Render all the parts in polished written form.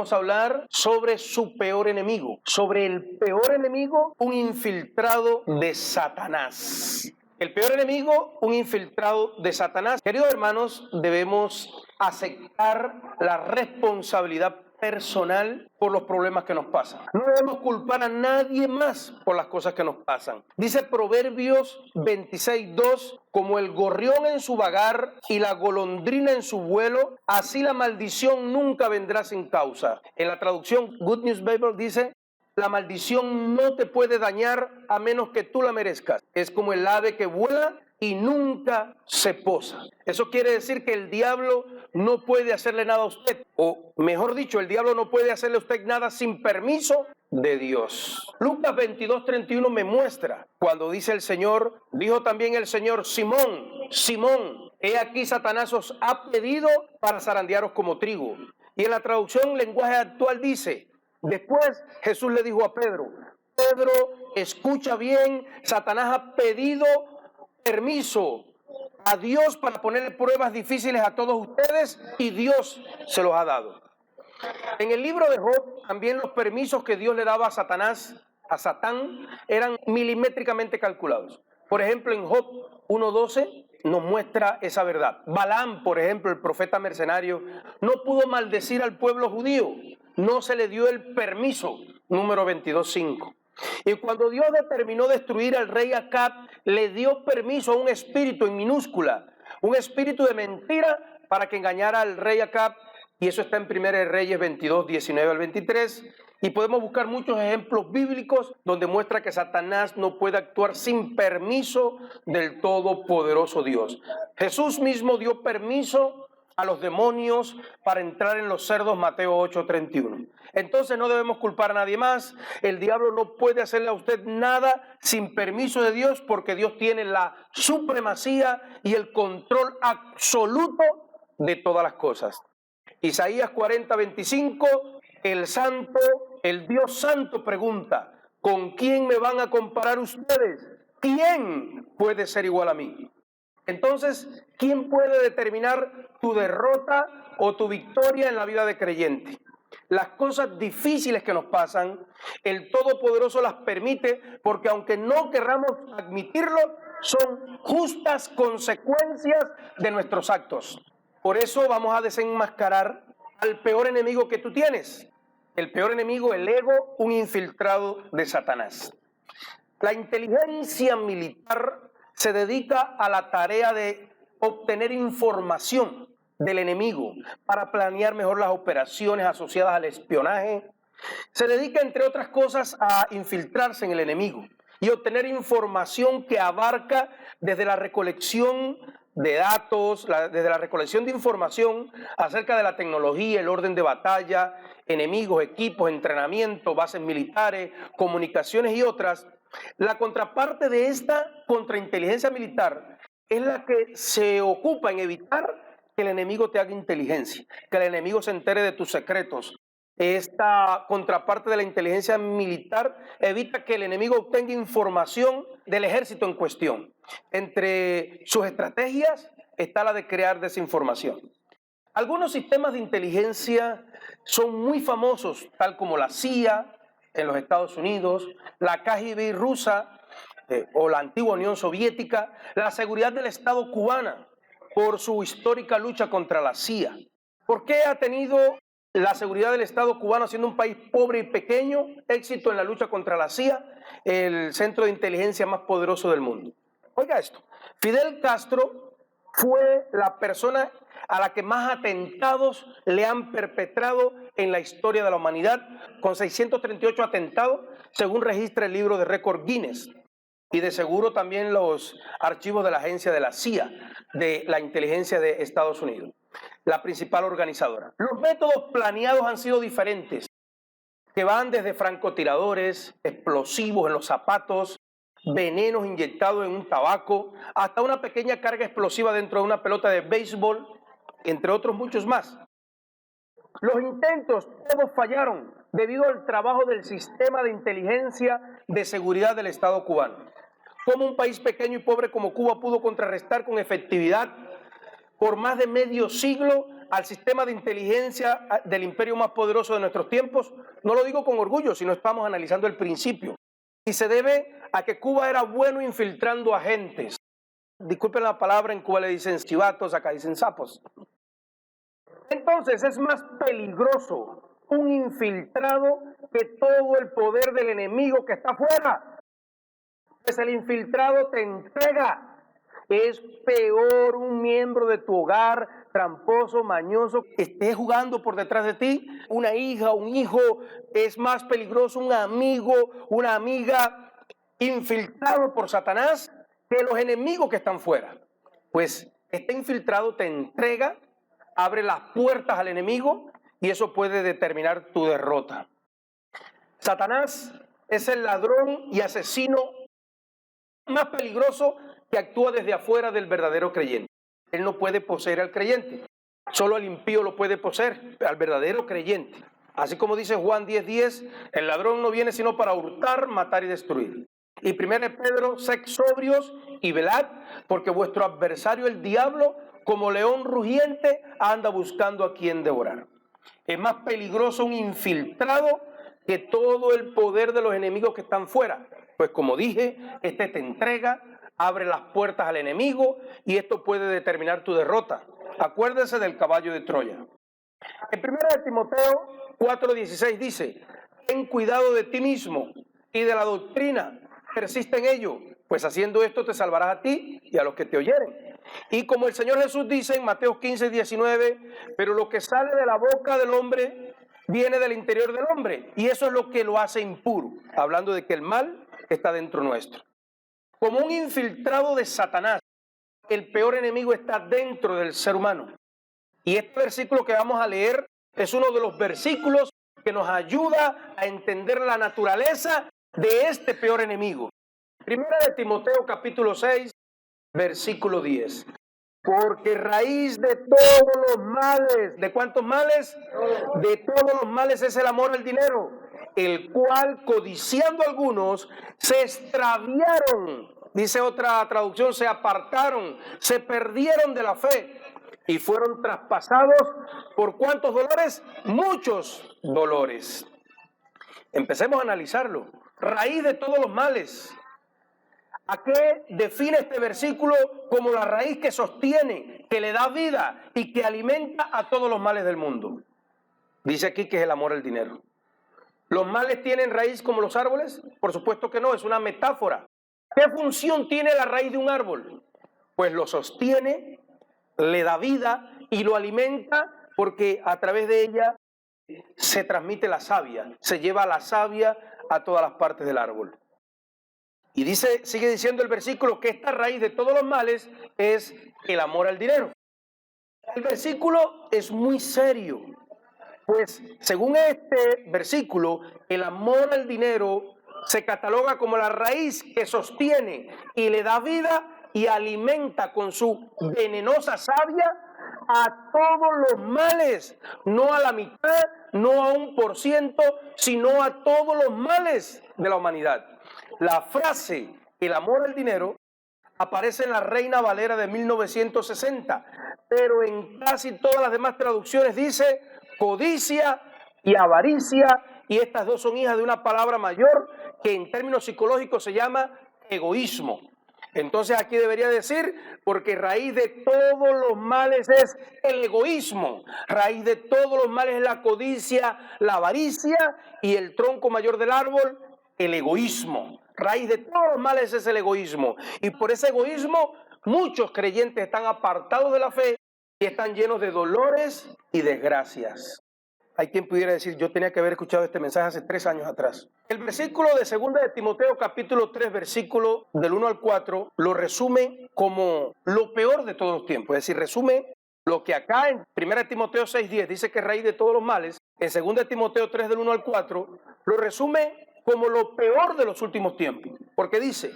vamos a hablar sobre su peor enemigo, sobre el peor enemigo, un infiltrado de Satanás. El peor enemigo, un infiltrado de Satanás. Queridos hermanos, debemos aceptar la responsabilidad personal por los problemas que nos pasan. No debemos culpar a nadie más por las cosas que nos pasan. Dice Proverbios 26:2, como el gorrión en su vagar y la golondrina en su vuelo, así la maldición nunca vendrá sin causa. En la traducción Good News Bible dice, la maldición no te puede dañar a menos que tú la merezcas. Es como el ave que vuela y nunca se posa. Eso quiere decir que el diablo no puede hacerle nada a usted. O mejor dicho, el diablo no puede hacerle a usted nada sin permiso de Dios. Lucas 22:31 me muestra cuando dice el Señor, dijo también el Señor, Simón, Simón, he aquí Satanás os ha pedido para zarandearos como trigo. Y en la traducción lenguaje actual dice, después Jesús le dijo a Pedro, Pedro, escucha bien, Satanás ha pedido permiso a Dios para ponerle pruebas difíciles a todos ustedes y Dios se los ha dado. En el libro de Job también los permisos que Dios le daba a Satanás, a Satán, eran milimétricamente calculados. Por ejemplo, en Job 1:12 nos muestra esa verdad. Balaam, por ejemplo, el profeta mercenario, no pudo maldecir al pueblo judío. No se le dio el permiso, número 22:5. Y cuando Dios determinó destruir al rey Acab, le dio permiso a un espíritu en minúscula, un espíritu de mentira para que engañara al rey Acab. Y eso está en 1 Reyes 22:19-23. Y podemos buscar muchos ejemplos bíblicos donde muestra que Satanás no puede actuar sin permiso del todopoderoso Dios. Jesús mismo dio permiso a los demonios para entrar en los cerdos, Mateo 8:31. Entonces no debemos culpar a nadie más. El diablo no puede hacerle a usted nada sin permiso de Dios porque Dios tiene la supremacía y el control absoluto de todas las cosas. Isaías 40:25, el santo, el Dios santo pregunta, ¿con quién me van a comparar ustedes? ¿Quién puede ser igual a mí? Entonces, ¿quién puede determinar tu derrota o tu victoria en la vida de creyente? Las cosas difíciles que nos pasan, el Todopoderoso las permite porque aunque no querramos admitirlo, son justas consecuencias de nuestros actos. Por eso vamos a desenmascarar al peor enemigo que tú tienes. El peor enemigo, el ego, un infiltrado de Satanás. La inteligencia militar se dedica a la tarea de obtener información del enemigo para planear mejor las operaciones asociadas al espionaje. Se dedica, entre otras cosas, a infiltrarse en el enemigo y obtener información que abarca desde la recolección de datos, desde la recolección de información acerca de la tecnología, el orden de batalla, enemigos, equipos, entrenamiento, bases militares, comunicaciones y otras. La contraparte de esta contrainteligencia militar es la que se ocupa en evitar que el enemigo te haga inteligencia, que el enemigo se entere de tus secretos. Esta contraparte de la inteligencia militar evita que el enemigo obtenga información del ejército en cuestión. Entre sus estrategias está la de crear desinformación. Algunos sistemas de inteligencia son muy famosos, tal como la CIA en los Estados Unidos, la KGB rusa o la antigua Unión Soviética, la seguridad del Estado cubana por su histórica lucha contra la CIA. ¿Por qué ha tenido la seguridad del Estado cubano, siendo un país pobre y pequeño, éxito en la lucha contra la CIA, el centro de inteligencia más poderoso del mundo? Oiga esto, Fidel Castro fue la persona a la que más atentados le han perpetrado en la historia de la humanidad, con 638 atentados, según registra el libro de récord Guinness. Y de seguro también los archivos de la agencia de la CIA, de la inteligencia de Estados Unidos, la principal organizadora. Los métodos planeados han sido diferentes, que van desde francotiradores, explosivos en los zapatos, venenos inyectados en un tabaco, hasta una pequeña carga explosiva dentro de una pelota de béisbol, entre otros muchos más. Los intentos todos fallaron debido al trabajo del sistema de inteligencia de seguridad del Estado cubano. ¿Cómo un país pequeño y pobre como Cuba pudo contrarrestar con efectividad por más de medio siglo al sistema de inteligencia del imperio más poderoso de nuestros tiempos? No lo digo con orgullo, sino estamos analizando el principio. Y se debe a que Cuba era bueno infiltrando agentes. Disculpen la palabra, en Cuba le dicen chivatos, acá dicen sapos. Entonces es más peligroso un infiltrado que todo el poder del enemigo que está afuera. Pues el infiltrado te entrega. Es peor un miembro de tu hogar, tramposo, mañoso, que esté jugando por detrás de ti. Una hija, un hijo, es más peligroso un amigo, una amiga infiltrado por Satanás que los enemigos que están fuera. Pues este infiltrado te entrega, abre las puertas al enemigo y eso puede determinar tu derrota. Satanás es el ladrón y asesino más peligroso que actúa desde afuera del verdadero creyente. Él no puede poseer al creyente, solo al impío lo puede poseer, al verdadero creyente. Así como dice Juan 10:10, el ladrón no viene sino para hurtar, matar y destruir. Y 1 Pedro, sed sobrios y velad, porque vuestro adversario el diablo, como león rugiente, anda buscando a quien devorar. Es más peligroso un infiltrado que todo el poder de los enemigos que están fuera. Pues como dije, este te entrega, abre las puertas al enemigo y esto puede determinar tu derrota. Acuérdese del caballo de Troya. En 1 Timoteo 4:16 dice, ten cuidado de ti mismo y de la doctrina, persiste en ello, pues haciendo esto te salvarás a ti y a los que te oyeren. Y como el Señor Jesús dice en Mateo 15:19, pero lo que sale de la boca del hombre viene del interior del hombre, y eso es lo que lo hace impuro, hablando de que el mal está dentro nuestro. Como un infiltrado de Satanás, el peor enemigo está dentro del ser humano. Y este versículo que vamos a leer es uno de los versículos que nos ayuda a entender la naturaleza de este peor enemigo. Primera de Timoteo capítulo 6, versículo 10. Porque raíz de todos los males, ¿de cuántos males? De todos los males es el amor al dinero, el cual codiciando algunos se extraviaron, dice otra traducción, se apartaron, se perdieron de la fe y fueron traspasados por ¿cuántos dolores? Muchos dolores. Empecemos a analizarlo. Raíz de todos los males. ¿A qué define este versículo como la raíz que sostiene, que le da vida y que alimenta a todos los males del mundo? Dice aquí que es el amor al dinero. ¿Los males tienen raíz como los árboles? Por supuesto que no, es una metáfora. ¿Qué función tiene la raíz de un árbol? Pues lo sostiene, le da vida y lo alimenta porque a través de ella se transmite la savia, se lleva la savia a todas las partes del árbol. Y dice, sigue diciendo el versículo que esta raíz de todos los males es el amor al dinero. El versículo es muy serio, pues según este versículo, el amor al dinero se cataloga como la raíz que sostiene y le da vida y alimenta con su venenosa savia a todos los males, no a la mitad, no a 1%, sino a todos los males de la humanidad. La frase el amor al dinero aparece en la Reina Valera de 1960, pero en casi todas las demás traducciones dice codicia y avaricia, y estas dos son hijas de una palabra mayor que en términos psicológicos se llama egoísmo. Entonces aquí debería decir, porque raíz de todos los males es el egoísmo, raíz de todos los males es la codicia, la avaricia, y el tronco mayor del árbol, el egoísmo. Raíz de todos los males es el egoísmo, y por ese egoísmo muchos creyentes están apartados de la fe y están llenos de dolores y desgracias. Hay quien pudiera decir, yo tenía que haber escuchado este mensaje hace 3 años atrás. El versículo de 2 de Timoteo capítulo 3, versículo del 1 al 4, lo resume como lo peor de todos los tiempos. Es decir, resume lo que acá en 1 Timoteo 6:10 dice que es raíz de todos los males. En 2 Timoteo 3 del 1 al 4, lo resume como lo peor de los últimos tiempos. Porque dice,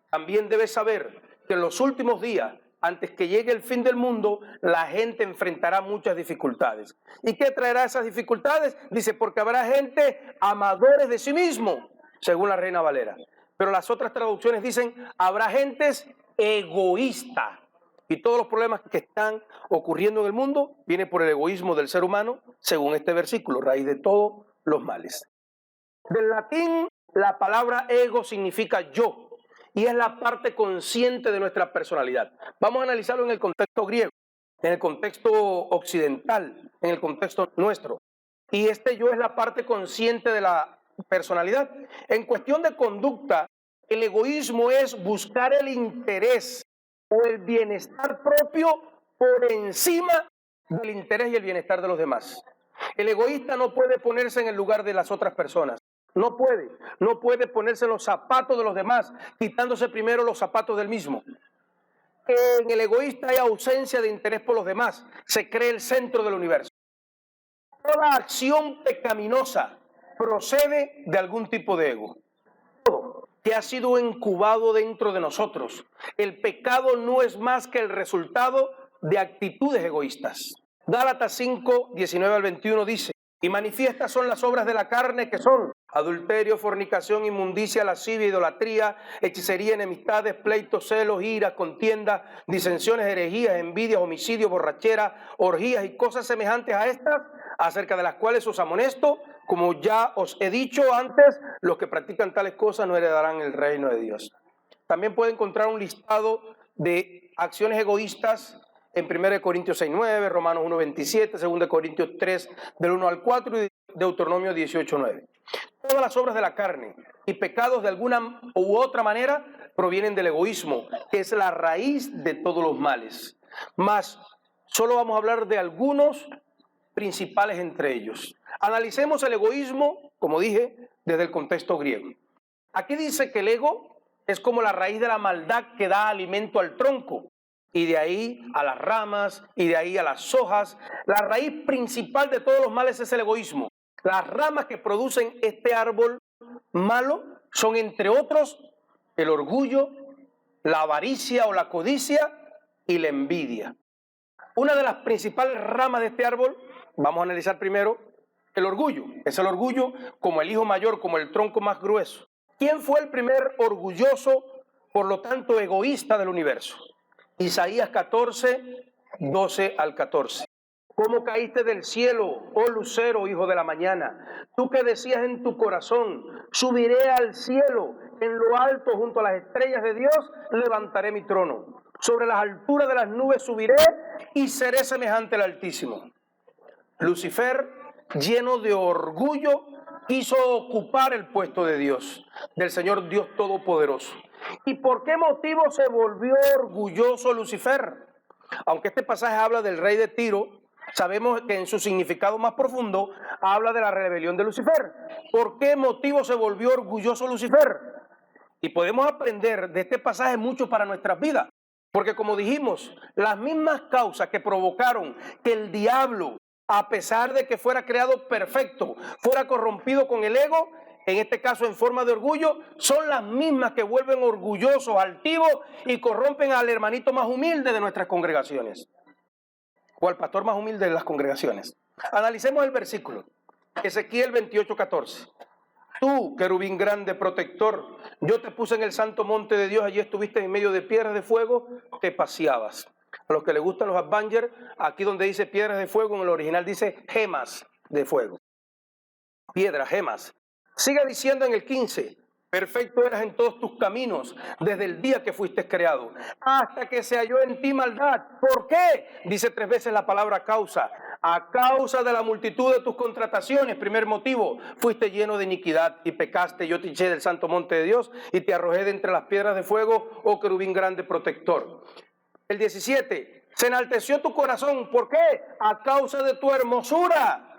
también debes saber que en los últimos días, antes que llegue el fin del mundo, la gente enfrentará muchas dificultades. ¿Y qué traerá esas dificultades? Dice, porque habrá gente amadores de sí mismo, según la Reina Valera. Pero las otras traducciones dicen, habrá gentes egoístas. Y todos los problemas que están ocurriendo en el mundo vienen por el egoísmo del ser humano, según este versículo, raíz de todos los males. Del latín, la palabra ego significa yo, y es la parte consciente de nuestra personalidad. Vamos a analizarlo en el contexto griego, en el contexto occidental, en el contexto nuestro. Y este yo es la parte consciente de la personalidad. En cuestión de conducta, el egoísmo es buscar el interés o el bienestar propio por encima del interés y el bienestar de los demás. El egoísta no puede ponerse en el lugar de las otras personas. No puede ponerse en los zapatos de los demás, quitándose primero los zapatos del mismo. En el egoísta hay ausencia de interés por los demás, se cree el centro del universo. Toda acción pecaminosa procede de algún tipo de ego. Todo que ha sido incubado dentro de nosotros. El pecado no es más que el resultado de actitudes egoístas. Gálatas 5, 19 al 21 dice: y manifiestas son las obras de la carne, que son adulterio, fornicación, inmundicia, lascivia, idolatría, hechicería, enemistades, pleitos, celos, iras, contiendas, disensiones, herejías, envidias, homicidios, borracheras, orgías y cosas semejantes a estas, acerca de las cuales os amonesto, como ya os he dicho antes, los que practican tales cosas no heredarán el reino de Dios. También puede encontrar un listado de acciones egoístas en 1 Corintios 6:9, Romanos 1:27, 2 Corintios 3, del 1 al 4 y Deuteronomio 18:9. Todas las obras de la carne y pecados de alguna u otra manera provienen del egoísmo, que es la raíz de todos los males. Mas solo vamos a hablar de algunos principales entre ellos. Analicemos el egoísmo, como dije, desde el contexto griego. Aquí dice que el ego es como la raíz de la maldad que da alimento al tronco, y de ahí a las ramas, y de ahí a las hojas. La raíz principal de todos los males es el egoísmo. Las ramas que producen este árbol malo son, entre otros, el orgullo, la avaricia o la codicia y la envidia. Una de las principales ramas de este árbol, vamos a analizar primero el orgullo. Es el orgullo como el hijo mayor, como el tronco más grueso. ¿Quién fue el primer orgulloso, por lo tanto egoísta del universo? Isaías 14, 12 al 14. ¿Cómo caíste del cielo, oh lucero, hijo de la mañana? Tú que decías en tu corazón: subiré al cielo, en lo alto junto a las estrellas de Dios levantaré mi trono. Sobre las alturas de las nubes subiré y seré semejante al Altísimo. Lucifer, lleno de orgullo, quiso ocupar el puesto de Dios, del Señor Dios Todopoderoso. ¿Y por qué motivo se volvió orgulloso Lucifer? Aunque este pasaje habla del rey de Tiro, sabemos que en su significado más profundo habla de la rebelión de Lucifer. ¿Por qué motivo se volvió orgulloso Lucifer? Y podemos aprender de este pasaje mucho para nuestras vidas. Porque, como dijimos, las mismas causas que provocaron que el diablo, a pesar de que fuera creado perfecto, fuera corrompido con el ego, en este caso en forma de orgullo, son las mismas que vuelven orgullosos, altivos y corrompen al hermanito más humilde de nuestras congregaciones, o al pastor más humilde de las congregaciones. Analicemos el versículo, Ezequiel 28:14. Tú, querubín grande, protector, yo te puse en el santo monte de Dios, allí estuviste en medio de piedras de fuego, te paseabas. A los que les gustan los Avengers, aquí donde dice piedras de fuego, en el original dice gemas de fuego. Piedras, gemas. Sigue diciendo en el 15, perfecto eras en todos tus caminos, desde el día que fuiste creado, hasta que se halló en ti maldad. ¿Por qué? Dice 3 veces la palabra causa. A causa de la multitud de tus contrataciones, primer motivo, fuiste lleno de iniquidad y pecaste. Yo te eché del santo monte de Dios y te arrojé de entre las piedras de fuego, oh querubín grande protector. El 17, se enalteció tu corazón. ¿Por qué? A causa de tu hermosura.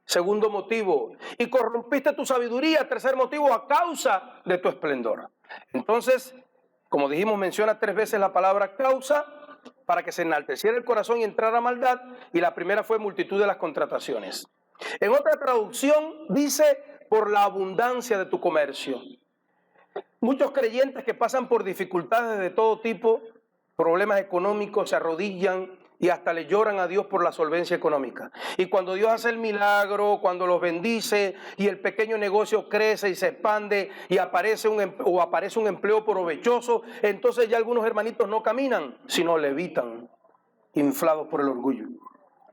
Segundo motivo, y corrompiste tu sabiduría. Tercer motivo, a causa de tu esplendor. Entonces, como dijimos, menciona 3 veces la palabra causa para que se enalteciera el corazón y entrara maldad, y la primera fue multitud de las contrataciones. En otra traducción dice, por la abundancia de tu comercio. Muchos creyentes que pasan por dificultades de todo tipo, problemas económicos, se arrodillan y hasta le lloran a Dios por la solvencia económica. Y cuando Dios hace el milagro, cuando los bendice y el pequeño negocio crece y se expande y aparece un empleo provechoso, entonces ya algunos hermanitos no caminan, sino levitan, inflados por el orgullo.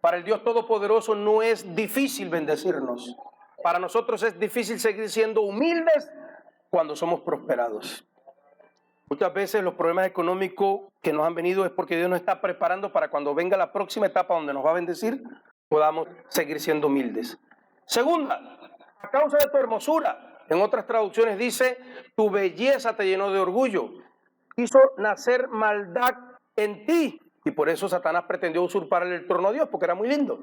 Para el Dios Todopoderoso no es difícil bendecirnos. Para nosotros es difícil seguir siendo humildes cuando somos prosperados. Muchas veces los problemas económicos que nos han venido es porque Dios nos está preparando para cuando venga la próxima etapa donde nos va a bendecir, podamos seguir siendo humildes. Segunda, a causa de tu hermosura. En otras traducciones dice, tu belleza te llenó de orgullo. Hizo nacer maldad en ti. Y por eso Satanás pretendió usurparle el trono a Dios, porque era muy lindo.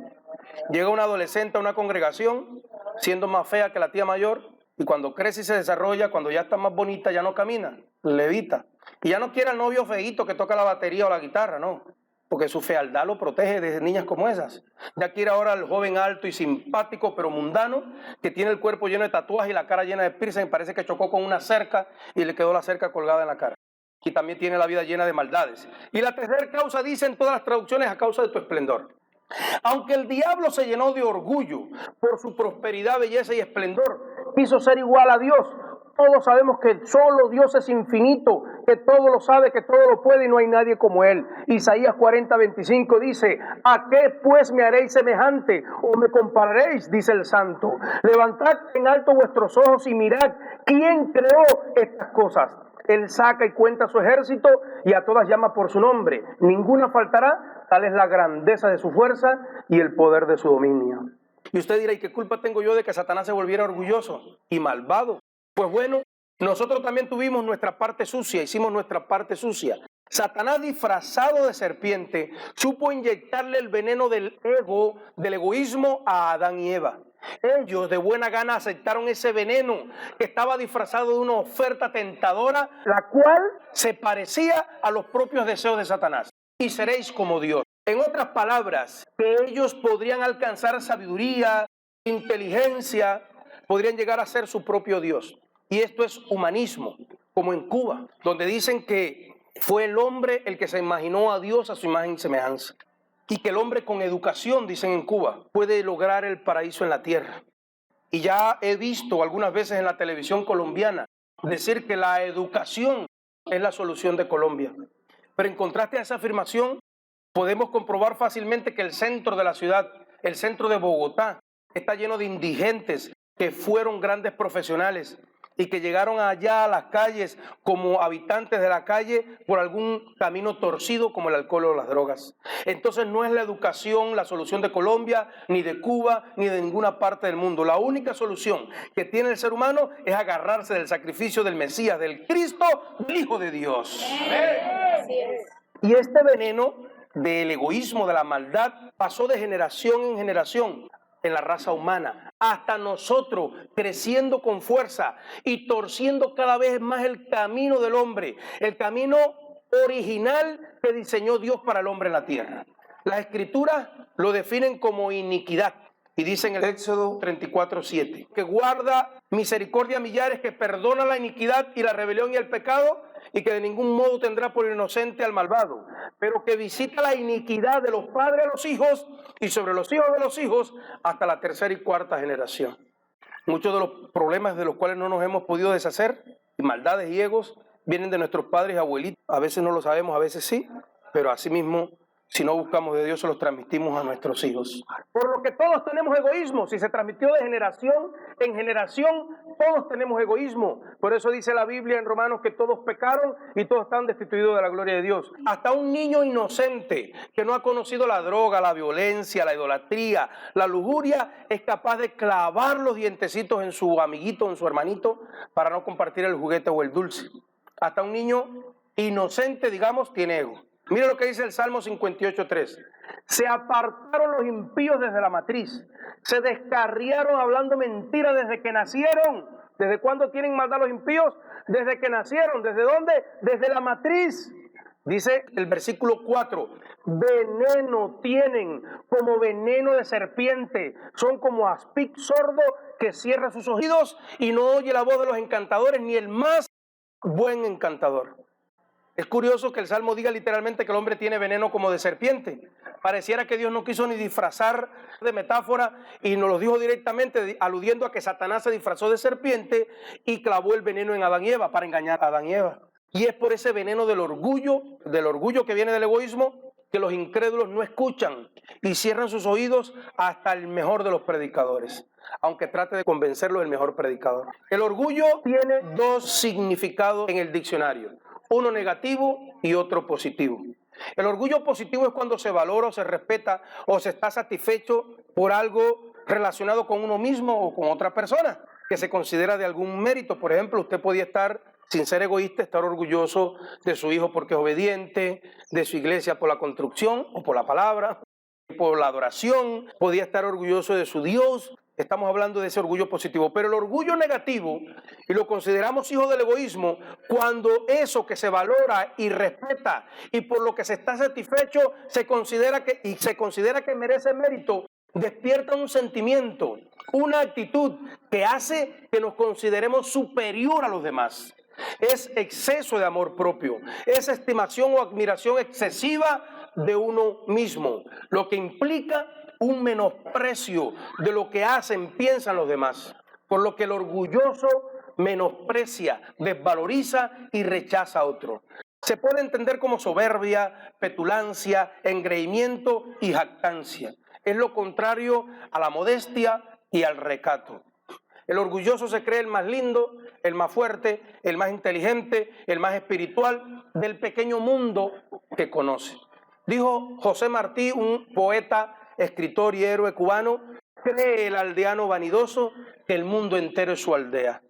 Llega un adolescente a una congregación, siendo más fea que la tía mayor, y cuando crece y se desarrolla, cuando ya está más bonita, ya no camina, levita. Y ya no quiere al novio feíto que toca la batería o la guitarra, no. Porque su fealdad lo protege de niñas como esas. Ya quiere ahora al joven alto y simpático, pero mundano, que tiene el cuerpo lleno de tatuajes y la cara llena de piercing. Parece que chocó con una cerca y le quedó la cerca colgada en la cara. Y también tiene la vida llena de maldades. Y la tercera causa, dicen todas las traducciones, a causa de tu esplendor. Aunque el diablo se llenó de orgullo por su prosperidad, belleza y esplendor, quiso ser igual a Dios. Todos sabemos que solo Dios es infinito, que todo lo sabe, que todo lo puede y no hay nadie como Él. Isaías 40:25 dice, ¿a qué pues me haréis semejante o me compararéis? Dice el Santo. Levantad en alto vuestros ojos y mirad, ¿quién creó estas cosas? Él saca y cuenta su ejército y a todas llama por su nombre. Ninguna faltará, tal es la grandeza de su fuerza y el poder de su dominio. Y usted dirá, ¿y qué culpa tengo yo de que Satanás se volviera orgulloso y malvado? Pues bueno, nosotros también tuvimos nuestra parte sucia, hicimos nuestra parte sucia. Satanás, disfrazado de serpiente, supo inyectarle el veneno del ego, del egoísmo a Adán y Eva. Ellos de buena gana aceptaron ese veneno que estaba disfrazado de una oferta tentadora, la cual se parecía a los propios deseos de Satanás. Y seréis como Dios. En otras palabras, que ellos podrían alcanzar sabiduría, inteligencia, podrían llegar a ser su propio Dios. Y esto es humanismo, como en Cuba, donde dicen que fue el hombre el que se imaginó a Dios a su imagen y semejanza. Y que el hombre con educación, dicen en Cuba, puede lograr el paraíso en la tierra. Y ya he visto algunas veces en la televisión colombiana decir que la educación es la solución de Colombia. Pero en contraste a esa afirmación, podemos comprobar fácilmente que el centro de la ciudad, el centro de Bogotá, está lleno de indigentes que fueron grandes profesionales y que llegaron allá a las calles como habitantes de la calle por algún camino torcido como el alcohol o las drogas. Entonces no es la educación la solución de Colombia, ni de Cuba, ni de ninguna parte del mundo. La única solución que tiene el ser humano es agarrarse del sacrificio del Mesías, del Cristo, del Hijo de Dios. Amén. Y este veneno del egoísmo, de la maldad, pasó de generación en generación en la raza humana, hasta nosotros creciendo con fuerza y torciendo cada vez más el camino del hombre, el camino original que diseñó Dios para el hombre en la tierra. Las escrituras lo definen como iniquidad y dicen en el Éxodo 34:7, que guarda misericordia a millares, que perdona la iniquidad y la rebelión y el pecado, y que de ningún modo tendrá por inocente al malvado, pero que visita la iniquidad de los padres a los hijos y sobre los hijos de los hijos hasta la tercera y cuarta generación. Muchos de los problemas de los cuales no nos hemos podido deshacer, y maldades y egos, vienen de nuestros padres y abuelitos. A veces no lo sabemos, a veces sí, pero asimismo, si no buscamos de Dios, se los transmitimos a nuestros hijos. Por lo que todos tenemos egoísmo. Si se transmitió de generación en generación, todos tenemos egoísmo. Por eso dice la Biblia en Romanos que todos pecaron y todos están destituidos de la gloria de Dios. Hasta un niño inocente que no ha conocido la droga, la violencia, la idolatría, la lujuria, es capaz de clavar los dientecitos en su amiguito, en su hermanito, para no compartir el juguete o el dulce. Hasta un niño inocente, digamos, tiene ego. Mira lo que dice el Salmo 58:3. Se apartaron los impíos desde la matriz. Se descarriaron hablando mentiras desde que nacieron. ¿Desde cuándo tienen maldad los impíos? Desde que nacieron. ¿Desde dónde? Desde la matriz. Dice el versículo 4. Veneno tienen como veneno de serpiente. Son como aspic sordo que cierra sus oídos y no oye la voz de los encantadores, ni el más buen encantador. Es curioso que el Salmo diga literalmente que el hombre tiene veneno como de serpiente. Pareciera que Dios no quiso ni disfrazar de metáfora y nos lo dijo directamente, aludiendo a que Satanás se disfrazó de serpiente y clavó el veneno en Adán y Eva para engañar a Adán y Eva. Y es por ese veneno del orgullo que viene del egoísmo, que los incrédulos no escuchan y cierran sus oídos hasta el mejor de los predicadores, aunque trate de convencerlos el mejor predicador. El orgullo tiene dos significados en el diccionario, uno negativo y otro positivo. El orgullo positivo es cuando se valora o se respeta o se está satisfecho por algo relacionado con uno mismo o con otra persona, que se considera de algún mérito. Por ejemplo, usted podía estar, sin ser egoísta, estar orgulloso de su hijo porque es obediente, de su iglesia por la construcción o por la palabra, por la adoración, podía estar orgulloso de su Dios. Estamos hablando de ese orgullo positivo, pero el orgullo negativo, y lo consideramos hijo del egoísmo, cuando eso que se valora y respeta y por lo que se está satisfecho se considera que merece mérito, despierta un sentimiento, una actitud que hace que nos consideremos superior a los demás. Es exceso de amor propio, es estimación o admiración excesiva de uno mismo, lo que implica un menosprecio de lo que hacen, piensan los demás, por lo que el orgulloso menosprecia, desvaloriza y rechaza a otro. Se puede entender como soberbia, petulancia, engreimiento y jactancia. Es lo contrario a la modestia y al recato. El orgulloso se cree el más lindo, el más fuerte, el más inteligente, el más espiritual del pequeño mundo que conoce. Dijo José Martí, un poeta, escritor y héroe cubano: cree el aldeano vanidoso que el mundo entero es su aldea.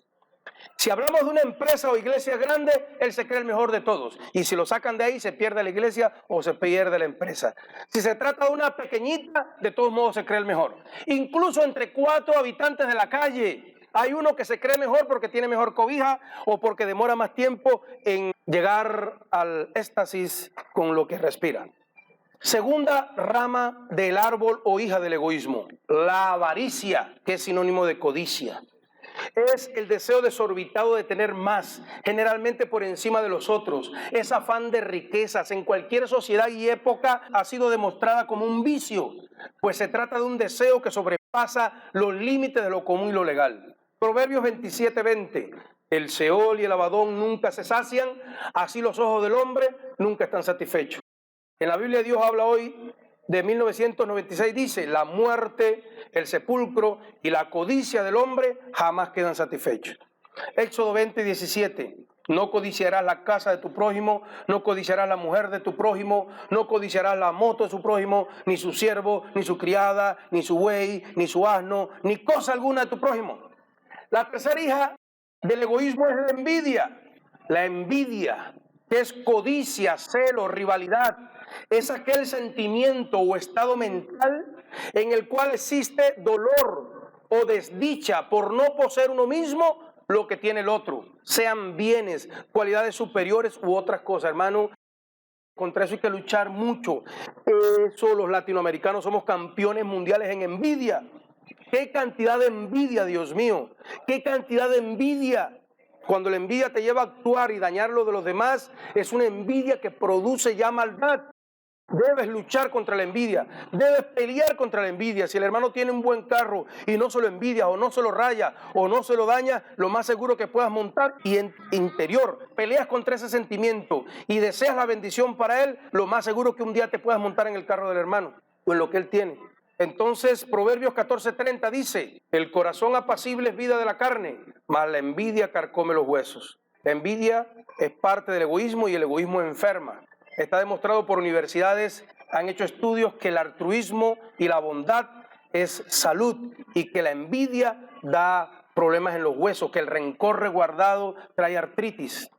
Si hablamos de una empresa o iglesia grande, él se cree el mejor de todos. Y si lo sacan de ahí, se pierde la iglesia o se pierde la empresa. Si se trata de una pequeñita, de todos modos se cree el mejor. Incluso entre 4 habitantes de la calle, hay uno que se cree mejor porque tiene mejor cobija o porque demora más tiempo en llegar al éxtasis con lo que respira. Segunda rama del árbol o hija del egoísmo, la avaricia, que es sinónimo de codicia. Es el deseo desorbitado de tener más, generalmente por encima de los otros. Es afán de riquezas. En cualquier sociedad y época ha sido demostrada como un vicio, pues se trata de un deseo que sobrepasa los límites de lo común y lo legal. Proverbios 27:20. El Seol y el Abadón nunca se sacian, así los ojos del hombre nunca están satisfechos. En la Biblia Dios habla hoy de 1996, dice: la muerte, el sepulcro y la codicia del hombre jamás quedan satisfechos. Éxodo 20:17, no codiciarás la casa de tu prójimo, no codiciarás la mujer de tu prójimo, no codiciarás la moto de su prójimo, ni su siervo, ni su criada, ni su buey, ni su asno, ni cosa alguna de tu prójimo. La tercera hija del egoísmo es la envidia. La envidia, que es codicia, celo, rivalidad, es aquel sentimiento o estado mental en el cual existe dolor o desdicha por no poseer uno mismo lo que tiene el otro, sean bienes, cualidades superiores u otras cosas. Hermano, contra eso hay que luchar mucho. Eso, los latinoamericanos somos campeones mundiales en envidia. ¡Qué cantidad de envidia, Dios mío! ¡Qué cantidad de envidia! Cuando la envidia te lleva a actuar y dañar lo de los demás, es una envidia que produce ya maldad. Debes luchar contra la envidia, debes pelear contra la envidia. Si el hermano tiene un buen carro y no se lo envidia o no se lo raya o no se lo daña, lo más seguro que puedas montar y en interior peleas contra ese sentimiento y deseas la bendición para él, lo más seguro que un día te puedas montar en el carro del hermano o en lo que él tiene. Entonces Proverbios 14:30 dice: el corazón apacible es vida de la carne, mas la envidia carcome los huesos. La envidia es parte del egoísmo y el egoísmo enferma. Está demostrado por universidades, han hecho estudios que el altruismo y la bondad es salud y que la envidia da problemas en los huesos, que el rencor reguardado trae artritis.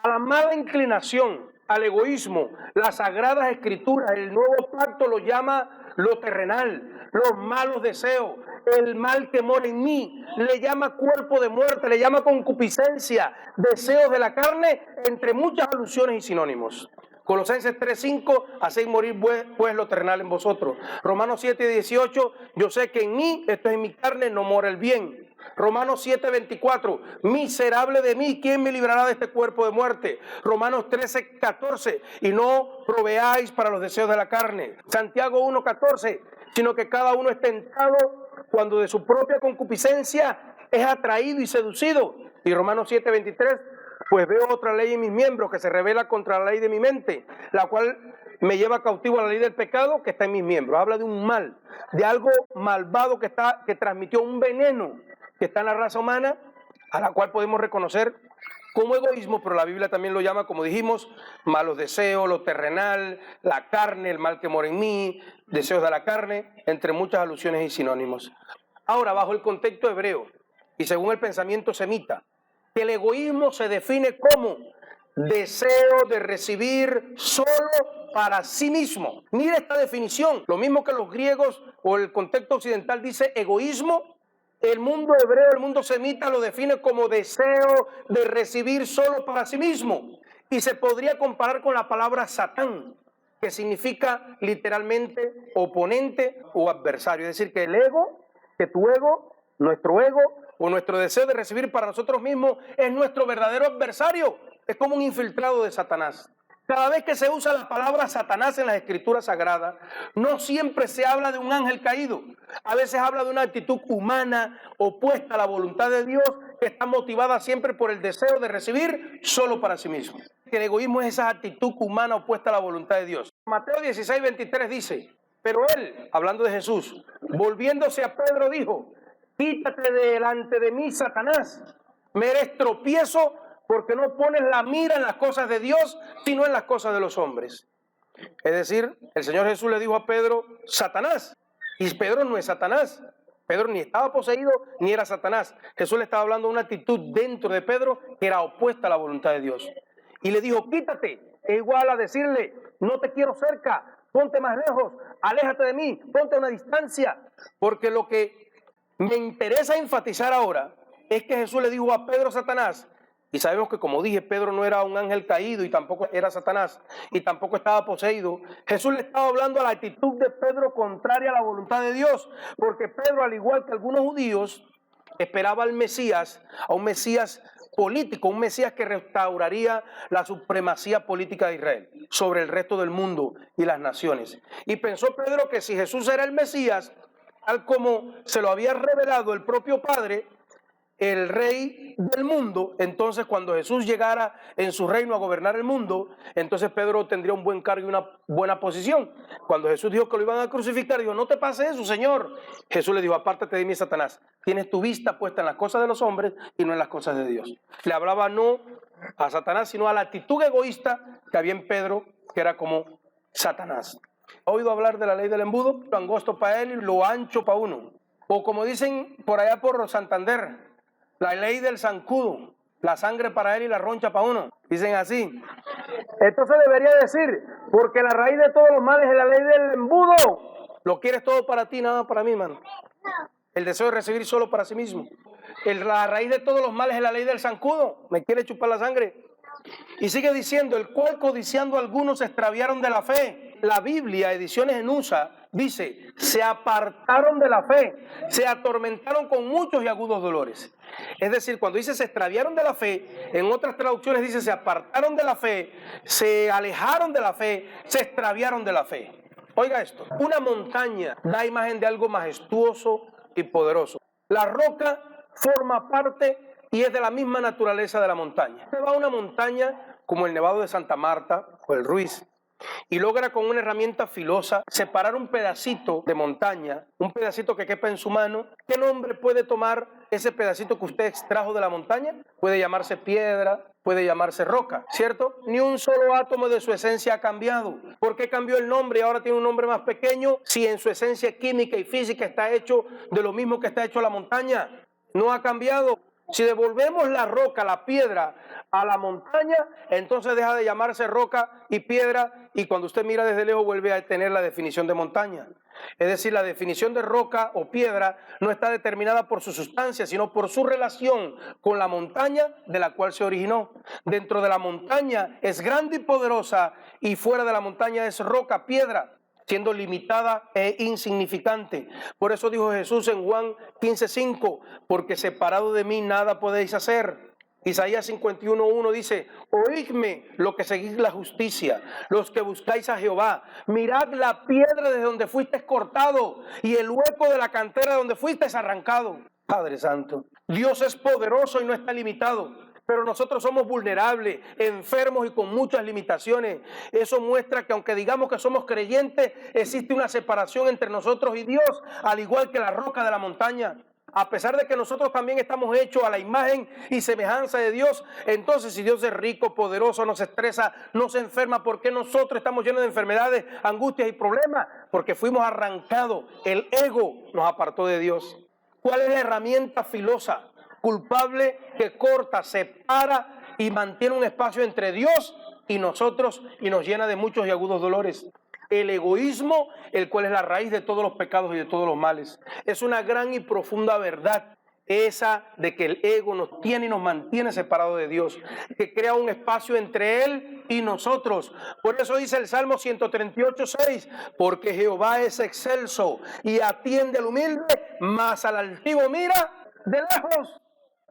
A la mala inclinación, al egoísmo, las sagradas escrituras, el nuevo pacto lo llama lo terrenal, los malos deseos, el mal que mora en mí, le llama cuerpo de muerte, le llama concupiscencia, deseos de la carne, entre muchas alusiones y sinónimos. Colosenses 3:5, hacéis morir pues lo terrenal en vosotros. Romanos 7:18, yo sé que en mí, esto es en mi carne, no mora el bien. Romanos 7:24, miserable de mí, ¿quién me librará de este cuerpo de muerte? Romanos 13:14, y no proveáis para los deseos de la carne. Santiago 1:14, sino que cada uno es tentado cuando de su propia concupiscencia es atraído y seducido. Y Romanos 7:23, pues veo otra ley en mis miembros que se revela contra la ley de mi mente, la cual me lleva cautivo a la ley del pecado que está en mis miembros. Habla de un mal, de algo malvado que transmitió un veneno que está en la raza humana, a la cual podemos reconocer como egoísmo, pero la Biblia también lo llama, como dijimos, malos deseos, lo terrenal, la carne, el mal que mora en mí, deseos de la carne, entre muchas alusiones y sinónimos. Ahora, bajo el contexto hebreo y según el pensamiento semita, que el egoísmo se define como deseo de recibir solo para sí mismo. Mira esta definición, lo mismo que los griegos o el contexto occidental dice egoísmo, el mundo hebreo, el mundo semita lo define como deseo de recibir solo para sí mismo. Y se podría comparar con la palabra Satán, que significa literalmente oponente o adversario. Es decir, que el ego, que tu ego, nuestro ego o nuestro deseo de recibir para nosotros mismos es nuestro verdadero adversario. Es como un infiltrado de Satanás. Cada vez que se usa la palabra Satanás en las Escrituras Sagradas, no siempre se habla de un ángel caído. A veces habla de una actitud humana opuesta a la voluntad de Dios, que está motivada siempre por el deseo de recibir solo para sí mismo. El egoísmo es esa actitud humana opuesta a la voluntad de Dios. Mateo 16:23 dice, pero él, hablando de Jesús, volviéndose a Pedro dijo, quítate delante de mí, Satanás, me eres tropiezo porque no pones la mira en las cosas de Dios, sino en las cosas de los hombres. Es decir, el Señor Jesús le dijo a Pedro, Satanás. Y Pedro no es Satanás. Pedro ni estaba poseído, ni era Satanás. Jesús le estaba hablando de una actitud dentro de Pedro que era opuesta a la voluntad de Dios. Y le dijo, quítate. Es igual a decirle, no te quiero cerca, ponte más lejos, aléjate de mí, ponte a una distancia. Porque lo que me interesa enfatizar ahora es que Jesús le dijo a Pedro, Satanás, y sabemos que, como dije, Pedro no era un ángel caído y tampoco era Satanás y tampoco estaba poseído. Jesús le estaba hablando a la actitud de Pedro contraria a la voluntad de Dios, porque Pedro, al igual que algunos judíos, esperaba al Mesías, a un Mesías político, un Mesías que restauraría la supremacía política de Israel sobre el resto del mundo y las naciones. Y pensó Pedro que si Jesús era el Mesías, tal como se lo había revelado el propio Padre, el rey del mundo, entonces cuando Jesús llegara en su reino a gobernar el mundo, entonces Pedro tendría un buen cargo y una buena posición. Cuando Jesús dijo que lo iban a crucificar, dijo, no te pase eso, Señor. Jesús le dijo, apártate de mí, Satanás. Tienes tu vista puesta en las cosas de los hombres y no en las cosas de Dios. Le hablaba no a Satanás, sino a la actitud egoísta que había en Pedro, que era como Satanás. ¿Ha oído hablar de la ley del embudo? Lo angosto para él y lo ancho para uno. O como dicen por allá por Santander, la ley del zancudo, la sangre para él y la roncha para uno. Dicen así. Esto se debería decir, porque la raíz de todos los males es la ley del embudo. Lo quieres todo para ti, nada para mí, mano. El deseo de recibir solo para sí mismo. La raíz de todos los males es la ley del zancudo. Me quiere chupar la sangre. Y sigue diciendo, el cual codiciando algunos se extraviaron de la fe. La Biblia, ediciones en USA, dice, se apartaron de la fe, se atormentaron con muchos y agudos dolores. Es decir, cuando dice se extraviaron de la fe, en otras traducciones dice se apartaron de la fe, se alejaron de la fe, se extraviaron de la fe. Oiga esto, una montaña da imagen de algo majestuoso y poderoso. La roca forma parte y es de la misma naturaleza de la montaña. Se va a una montaña como el Nevado de Santa Marta o el Ruiz y logra con una herramienta filosa separar un pedacito de montaña, un pedacito que quepa en su mano. ¿Qué nombre puede tomar ese pedacito que usted extrajo de la montaña? Puede llamarse piedra, puede llamarse roca, ¿cierto? Ni un solo átomo de su esencia ha cambiado. ¿Por qué cambió el nombre y ahora tiene un nombre más pequeño si en su esencia química y física está hecho de lo mismo que está hecho la montaña? No ha cambiado. Si devolvemos la roca, la piedra, a la montaña, entonces deja de llamarse roca y piedra y cuando usted mira desde lejos vuelve a tener la definición de montaña. Es decir, la definición de roca o piedra no está determinada por su sustancia, sino por su relación con la montaña de la cual se originó. Dentro de la montaña es grande y poderosa y fuera de la montaña es roca, piedra. siendo limitada e insignificante. Por eso dijo Jesús en Juan 15:5, porque separado de mí nada podéis hacer. Isaías 51:1 dice, oídme lo que seguís la justicia, los que buscáis a Jehová, mirad la piedra desde donde fuisteis cortado y el hueco de la cantera donde fuisteis arrancado. Padre Santo, Dios es poderoso y no está limitado, pero nosotros somos vulnerables, enfermos y con muchas limitaciones. Eso muestra que aunque digamos que somos creyentes, existe una separación entre nosotros y Dios, al igual que la roca de la montaña. A pesar de que nosotros también estamos hechos a la imagen y semejanza de Dios, entonces si Dios es rico, poderoso, nos estresa, nos enferma, ¿por qué nosotros estamos llenos de enfermedades, angustias y problemas? Porque fuimos arrancados, el ego nos apartó de Dios. ¿Cuál es la herramienta filosa, culpable, que corta, separa y mantiene un espacio entre Dios y nosotros y nos llena de muchos y agudos dolores? El egoísmo, el cual es la raíz de todos los pecados y de todos los males. Es una gran y profunda verdad esa de que el ego nos tiene y nos mantiene separados de Dios, que crea un espacio entre Él y nosotros. Por eso dice el Salmo 138:6, porque Jehová es excelso y atiende al humilde, mas al altivo mira de lejos.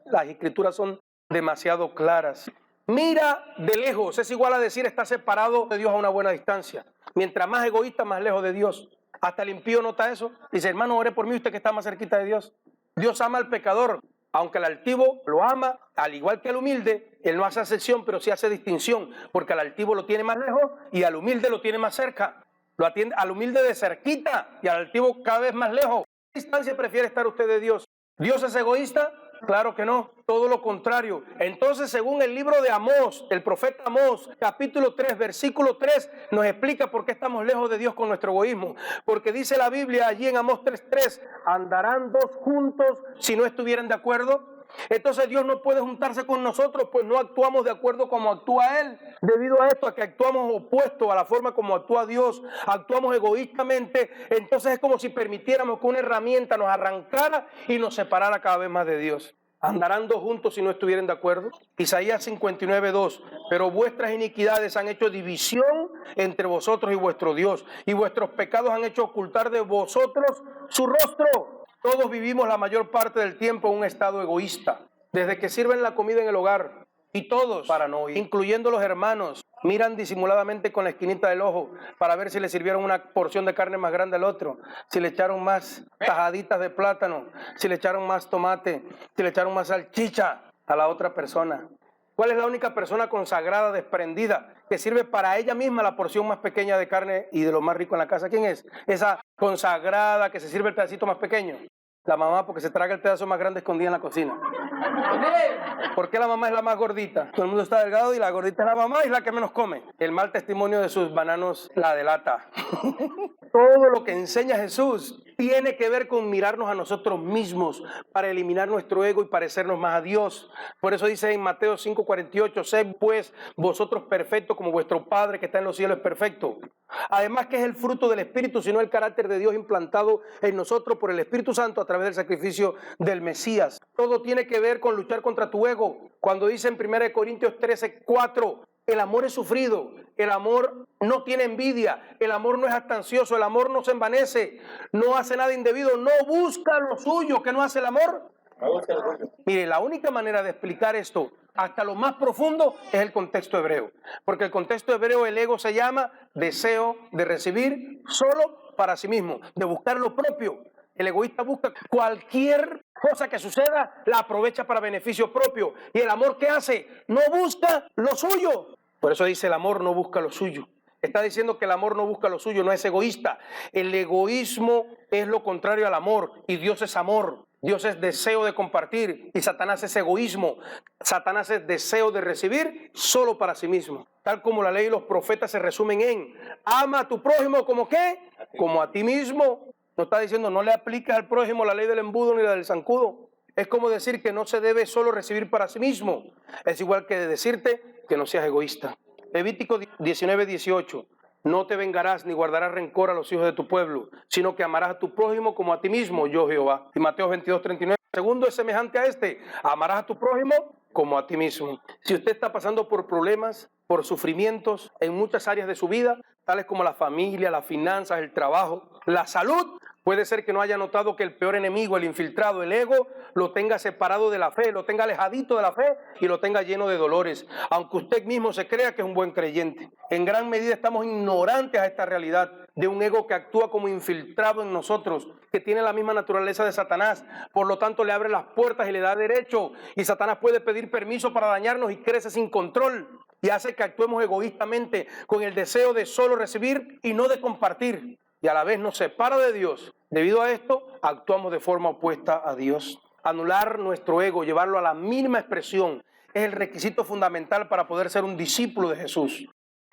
Las escrituras son demasiado claras. Mira de lejos es igual a decir está separado de Dios a una buena distancia. Mientras más egoísta, más lejos de Dios. Hasta el impío nota eso. Dice, hermano, ore por mí, usted que está más cerquita de Dios. Dios ama al pecador, aunque el altivo lo ama, al igual que al humilde. Él no hace excepción, pero sí hace distinción, porque al altivo lo tiene más lejos y al humilde lo tiene más cerca. Lo atiende al humilde de cerquita y al altivo cada vez más lejos. ¿Qué distancia prefiere estar usted de Dios? ¿Dios es egoísta? Claro que no, todo lo contrario. Entonces, según el libro de Amós, el profeta Amós, capítulo 3, versículo 3, nos explica por qué estamos lejos de Dios con nuestro egoísmo. Porque dice la Biblia allí en Amós 3:3, ¿andarán dos juntos si no estuvieran de acuerdo? Entonces Dios no puede juntarse con nosotros, pues no actuamos de acuerdo como actúa Él. Debido a esto, a que actuamos opuesto a la forma como actúa Dios, actuamos egoístamente, entonces es como si permitiéramos que una herramienta nos arrancara y nos separara cada vez más de Dios. ¿Andarán dos juntos si no estuvieran de acuerdo? Isaías 59:2, pero vuestras iniquidades han hecho división entre vosotros y vuestro Dios, y vuestros pecados han hecho ocultar de vosotros su rostro. Todos vivimos la mayor parte del tiempo en un estado egoísta, desde que sirven la comida en el hogar, y todos, paranoia, incluyendo los hermanos, miran disimuladamente con la esquinita del ojo para ver si le sirvieron una porción de carne más grande al otro, si le echaron más tajaditas de plátano, si le echaron más tomate, si le echaron más salchicha a la otra persona. ¿Cuál es la única persona consagrada, desprendida, que sirve para ella misma la porción más pequeña de carne y de lo más rico en la casa? ¿Quién es? Esa consagrada que se sirve el pedacito más pequeño. La mamá, porque se traga el pedazo más grande escondido en la cocina. ¿Por qué la mamá es la más gordita? Todo el mundo está delgado y la gordita es la mamá y es la que menos come. El mal testimonio de sus bananos la delata. Todo lo que enseña Jesús tiene que ver con mirarnos a nosotros mismos para eliminar nuestro ego y parecernos más a Dios. Por eso dice en Mateo 5:48, sed pues vosotros perfectos como vuestro Padre que está en los cielos es perfecto. Además, que es el fruto del Espíritu, sino el carácter de Dios implantado en nosotros por el Espíritu Santo a través del sacrificio del Mesías. Todo tiene que ver con luchar contra tu ego. Cuando dice en 1 Corintios 13:4, el amor es sufrido, el amor no tiene envidia, el amor no es jactancioso, el amor no se envanece, no hace nada indebido, no busca lo suyo. ¿Qué no hace el amor? Mire, la única manera de explicar esto hasta lo más profundo es el contexto hebreo, porque el contexto hebreo, el ego se llama deseo de recibir solo para sí mismo, de buscar lo propio. El egoísta busca cualquier cosa que suceda, la aprovecha para beneficio propio. Y el amor, ¿qué hace? No busca lo suyo. Por eso dice el amor no busca lo suyo. Está diciendo que el amor no busca lo suyo, no es egoísta. El egoísmo es lo contrario al amor y Dios es amor. Dios es deseo de compartir y Satanás es egoísmo. Satanás es deseo de recibir solo para sí mismo. Tal como la ley y los profetas se resumen en ama a tu prójimo como ¿qué? Como a ti mismo. No está diciendo no le apliques al prójimo la ley del embudo ni la del zancudo. Es como decir que no se debe solo recibir para sí mismo. Es igual que decirte que no seas egoísta. Levítico 19:18. No te vengarás ni guardarás rencor a los hijos de tu pueblo, sino que amarás a tu prójimo como a ti mismo, yo Jehová. Y Mateo 22:39. Segundo es semejante a este. Amarás a tu prójimo como a ti mismo. Si usted está pasando por problemas, por sufrimientos en muchas áreas de su vida, tales como la familia, las finanzas, el trabajo, la salud. Puede ser que no haya notado que el peor enemigo, el infiltrado, el ego, lo tenga separado de la fe, lo tenga alejadito de la fe y lo tenga lleno de dolores, aunque usted mismo se crea que es un buen creyente. En gran medida estamos ignorantes a esta realidad de un ego que actúa como infiltrado en nosotros, que tiene la misma naturaleza de Satanás, por lo tanto le abre las puertas y le da derecho, y Satanás puede pedir permiso para dañarnos y crece sin control, y hace que actuemos egoístamente con el deseo de solo recibir y no de compartir, y a la vez nos separa de Dios. Debido a esto, actuamos de forma opuesta a Dios. Anular nuestro ego, llevarlo a la mínima expresión, es el requisito fundamental para poder ser un discípulo de Jesús.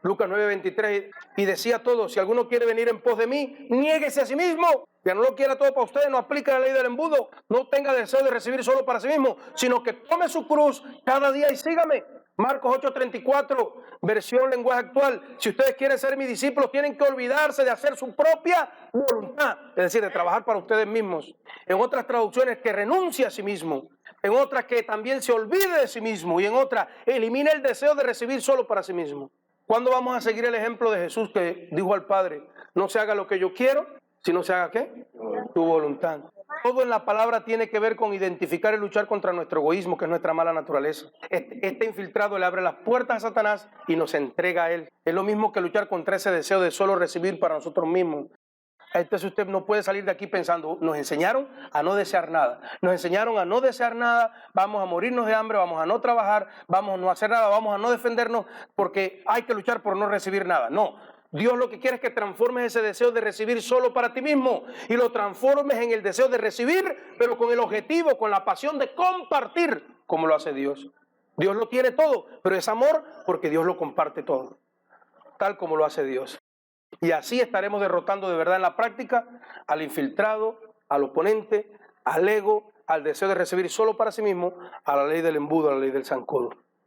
Lucas 9:23, y decía todo: si alguno quiere venir en pos de mí, niéguese a sí mismo. Ya no lo quiera todo para usted, no aplica la ley del embudo, no tenga deseo de recibir solo para sí mismo, sino que tome su cruz cada día y sígame. Marcos 8:34, versión lenguaje actual: si ustedes quieren ser mis discípulos, tienen que olvidarse de hacer su propia voluntad, es decir, de trabajar para ustedes mismos. En otras traducciones, que renuncie a sí mismo. En otras, que también se olvide de sí mismo. Y en otras, elimine el deseo de recibir solo para sí mismo. ¿Cuándo vamos a seguir el ejemplo de Jesús, que dijo al Padre: no se haga lo que yo quiero, sino se haga ¿qué? Tu voluntad. Todo en la palabra tiene que ver con identificar y luchar contra nuestro egoísmo, que es nuestra mala naturaleza. Este infiltrado le abre las puertas a Satanás y nos entrega a él. Es lo mismo que luchar contra ese deseo de solo recibir para nosotros mismos. Entonces usted no puede salir de aquí pensando: nos enseñaron a no desear nada, nos enseñaron a no desear nada, vamos a morirnos de hambre, vamos a no trabajar, vamos a no hacer nada, vamos a no defendernos porque hay que luchar por no recibir nada. No, Dios lo que quiere es que transformes ese deseo de recibir solo para ti mismo y lo transformes en el deseo de recibir, pero con el objetivo, con la pasión de compartir, como lo hace Dios. Dios lo tiene todo, pero es amor porque Dios lo comparte todo, tal como lo hace Dios. Y así estaremos derrotando de verdad en la práctica al infiltrado, al oponente, al ego, al deseo de recibir solo para sí mismo, a la ley del embudo, a la ley del zancudo.